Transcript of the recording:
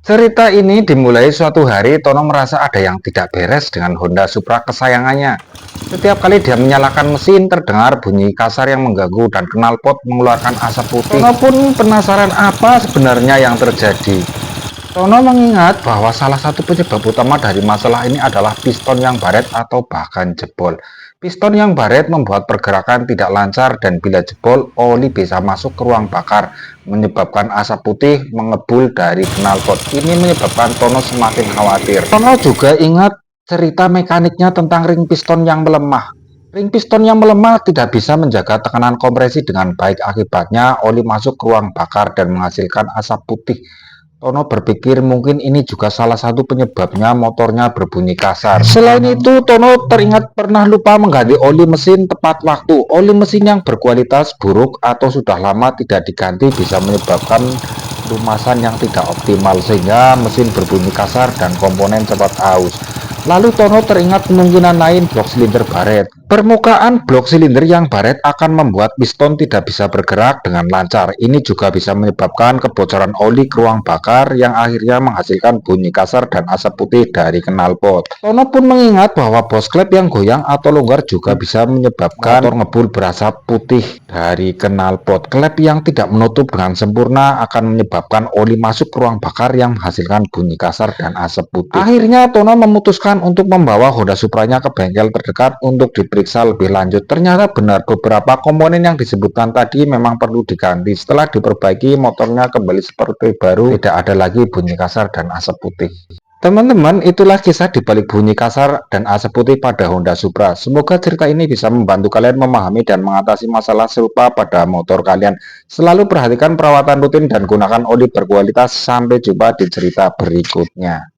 Cerita ini dimulai suatu hari Tono merasa ada yang tidak beres dengan Honda Supra kesayangannya. Setiap kali dia menyalakan mesin, terdengar bunyi kasar yang mengganggu dan knalpot mengeluarkan asap putih. Tono pun penasaran apa sebenarnya yang terjadi. Tono mengingat bahwa salah satu penyebab utama dari masalah ini adalah piston yang baret atau bahkan jebol. Piston yang baret membuat pergerakan tidak lancar dan bila jebol, oli bisa masuk ke ruang bakar, menyebabkan asap putih mengebul dari knalpot. Ini menyebabkan Tono semakin khawatir. Tono juga ingat cerita mekaniknya tentang ring piston yang melemah. Ring piston yang melemah tidak bisa menjaga tekanan kompresi dengan baik, akibatnya oli masuk ke ruang bakar dan menghasilkan asap putih. Tono berpikir mungkin ini juga salah satu penyebabnya motornya berbunyi kasar. Selain itu, Tono teringat pernah lupa mengganti oli mesin tepat waktu. Oli mesin yang berkualitas buruk atau sudah lama tidak diganti bisa menyebabkan lumasan yang tidak optimal sehingga mesin berbunyi kasar dan komponen cepat aus. Lalu Tono teringat kemungkinan lain blok silinder baret. Permukaan blok silinder yang baret akan membuat piston tidak bisa bergerak dengan lancar. Ini juga bisa menyebabkan kebocoran oli ke ruang bakar yang akhirnya menghasilkan bunyi kasar dan asap putih dari knalpot. Tono pun mengingat bahwa bos klep yang goyang atau longgar juga bisa menyebabkan motor ngebul berasap putih dari knalpot. Klep yang tidak menutup dengan sempurna akan menyebabkan oli masuk ke ruang bakar yang menghasilkan bunyi kasar dan asap putih. Akhirnya Tono memutuskan untuk membawa Honda Supranya ke bengkel terdekat untuk diperiksa lebih lanjut. Ternyata benar beberapa komponen yang disebutkan tadi memang perlu diganti. Setelah diperbaiki, motornya kembali seperti baru, tidak ada lagi bunyi kasar dan asap putih. Teman-teman, itulah kisah dibalik bunyi kasar dan asap putih pada Honda Supra. Semoga cerita ini bisa membantu kalian memahami dan mengatasi masalah serupa pada motor kalian. Selalu perhatikan perawatan rutin dan gunakan oli berkualitas. Sampai jumpa di cerita berikutnya.